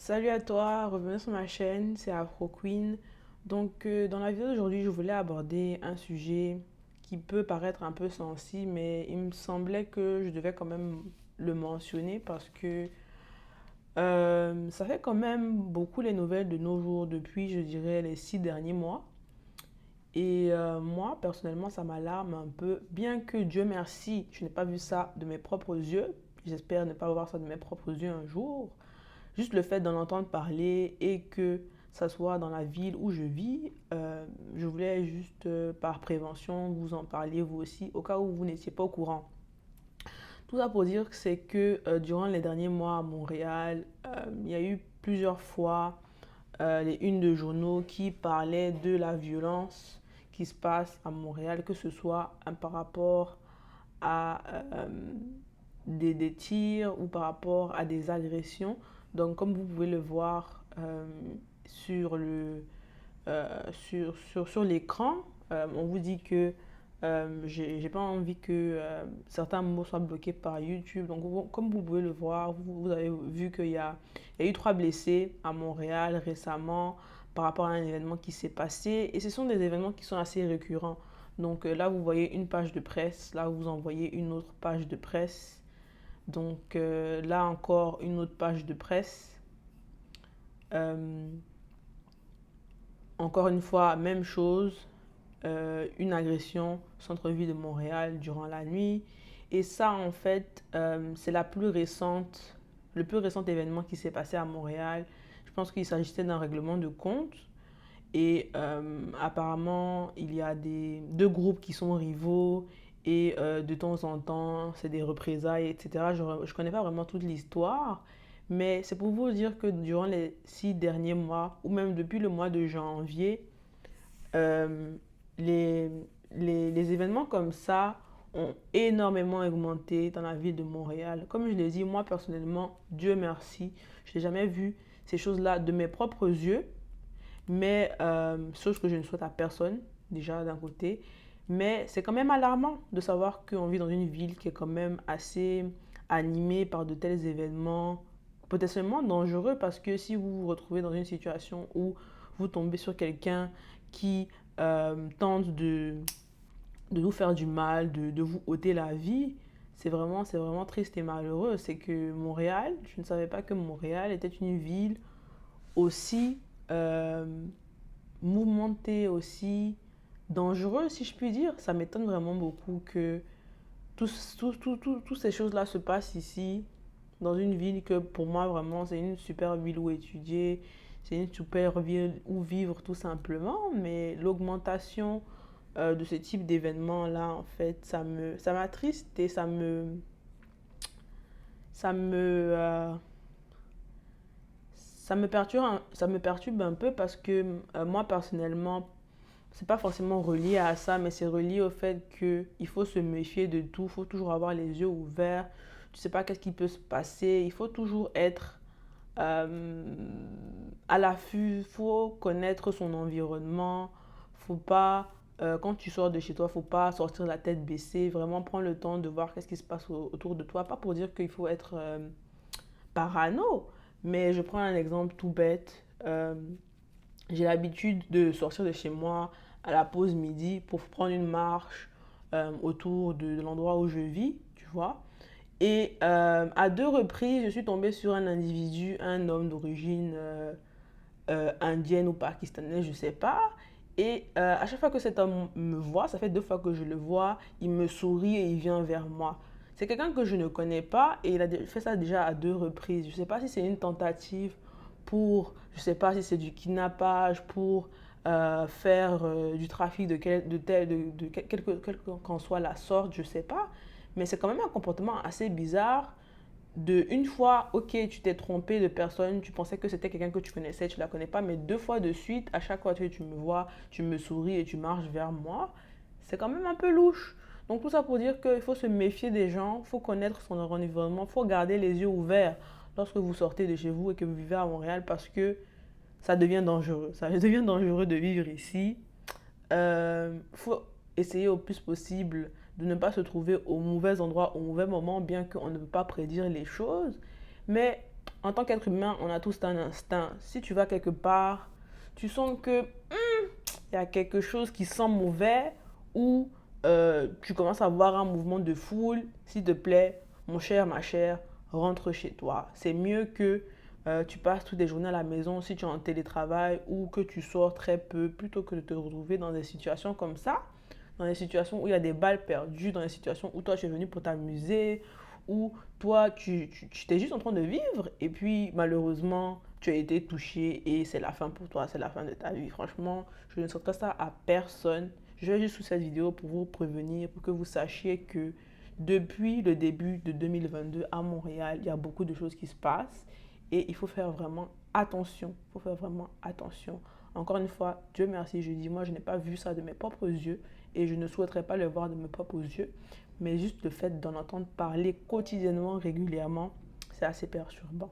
Salut à toi, bienvenue sur ma chaîne, c'est Afro Queen. Dans la vidéo d'aujourd'hui, je voulais aborder un sujet qui peut paraître un peu sensible, mais il me semblait que je devais quand même le mentionner parce que ça fait quand même beaucoup les nouvelles de nos jours depuis, je dirais, les 6 derniers mois. Moi, personnellement, ça m'alarme un peu, bien que Dieu merci, je n'ai pas vu ça de mes propres yeux. J'espère ne pas voir ça de mes propres yeux un jour. Juste le fait d'en entendre parler et que ça soit dans la ville où je vis, je voulais juste par prévention vous en parler vous aussi, au cas où vous n'étiez pas au courant. Tout ça pour dire que c'est que durant les derniers mois à Montréal, il y a eu plusieurs fois les unes de journaux qui parlaient de la violence qui se passe à Montréal, que ce soit par rapport à des tirs ou par rapport à des agressions. Donc, comme vous pouvez le voir sur sur l'écran, on vous dit que j'ai pas envie que certains mots soient bloqués par YouTube. Donc, comme vous pouvez le voir, vous avez vu il y a eu 3 blessés à Montréal récemment par rapport à un événement qui s'est passé. Et ce sont des événements qui sont assez récurrents. Donc là, vous voyez une page de presse, là, vous envoyez une autre page de presse. Là encore, une autre page de presse. Euh, Encore une fois, même chose, une agression centre-ville de Montréal durant la nuit. Et ça, en fait, c'est le plus récent événement qui s'est passé à Montréal. Je pense qu'il s'agissait d'un règlement de compte. Et apparemment, il y a deux groupes qui sont rivaux et de temps en temps, c'est des représailles, etc. Je ne connais pas vraiment toute l'histoire, mais c'est pour vous dire que durant les 6 derniers mois, ou même depuis le mois de janvier, euh, les, les événements comme ça ont énormément augmenté dans la ville de Montréal. Comme je l'ai dit, moi personnellement, Dieu merci, je n'ai jamais vu ces choses-là de mes propres yeux, mais chose que je ne souhaite à personne, déjà d'un côté. Mais c'est quand même alarmant de savoir qu'on vit dans une ville qui est quand même assez animée par de tels événements, potentiellement dangereux parce que si vous vous retrouvez dans une situation où vous tombez sur quelqu'un qui tente de vous faire du mal, de vous ôter la vie, c'est vraiment triste et malheureux. C'est que Montréal, je ne savais pas que Montréal était une ville aussi euh, mouvementée, aussi dangereuse, si je puis dire. Ça m'étonne vraiment beaucoup que toutes ces choses-là se passent ici, dans une ville que pour moi, vraiment, c'est une super ville où étudier, c'est une super ville où vivre tout simplement. Mais l'augmentation de ce type d'événements-là, en fait, ça m'attriste et ça me, euh, ça me perturbe un peu parce que moi, personnellement, c'est pas forcément relié à ça, mais c'est relié au fait qu'il faut se méfier de tout, il faut toujours avoir les yeux ouverts. Tu sais pas qu'est-ce qui peut se passer, il faut toujours être euh, à l'affût, il faut connaître son environnement, faut pas, quand tu sors de chez toi, faut pas sortir la tête baissée, vraiment prendre le temps de voir qu'est-ce qui se passe autour de toi, pas pour dire qu'il faut être parano, mais je prends un exemple tout bête. J'ai l'habitude de sortir de chez moi à la pause midi pour prendre une marche autour de l'endroit où je vis, tu vois. Et à 2 reprises, je suis tombée sur un individu, un homme d'origine indienne ou pakistanaise, je ne sais pas. Et à chaque fois que cet homme me voit, ça fait 2 fois que je le vois, il me sourit et il vient vers moi. C'est quelqu'un que je ne connais pas et il a fait ça déjà à 2 reprises. Je ne sais pas si c'est une tentative pour, je ne sais pas si c'est du kidnappage, pour faire du trafic quelle qu'en soit la sorte, je ne sais pas. Mais c'est quand même un comportement assez bizarre de une fois, ok, tu t'es trompé de personne, tu pensais que c'était quelqu'un que tu connaissais, tu la connais pas, mais 2 fois de suite, à chaque fois que tu me vois, tu me souris et tu marches vers moi, c'est quand même un peu louche. Donc tout ça pour dire qu'il faut se méfier des gens, il faut connaître son environnement, il faut garder les yeux ouverts lorsque vous sortez de chez vous et que vous vivez à Montréal parce que ça devient dangereux. Ça devient dangereux de vivre ici. Faut essayer au plus possible de ne pas se trouver au mauvais endroit au mauvais moment, bien qu'on ne peut pas prédire les choses. Mais en tant qu'être humain, on a tous un instinct. Si tu vas quelque part, tu sens que il y a quelque chose qui sent mauvais ou tu commences à voir un mouvement de foule, s'il te plaît, mon cher, ma chère, rentre chez toi. C'est mieux que tu passes toutes les journées à la maison si tu es en télétravail ou que tu sors très peu plutôt que de te retrouver dans des situations comme ça, dans des situations où il y a des balles perdues, dans des situations où toi tu es venu pour t'amuser, où toi tu t'es juste en train de vivre et puis malheureusement tu as été touché et c'est la fin pour toi, c'est la fin de ta vie. Franchement, je ne souhaiterais ça à personne. Je vais juste sous cette vidéo pour vous prévenir, pour que vous sachiez que depuis le début de 2022 à Montréal, il y a beaucoup de choses qui se passent et il faut faire vraiment attention. Il faut faire vraiment attention. Encore une fois, Dieu merci, je dis, moi je n'ai pas vu ça de mes propres yeux et je ne souhaiterais pas le voir de mes propres yeux, mais juste le fait d'en entendre parler quotidiennement, régulièrement, c'est assez perturbant.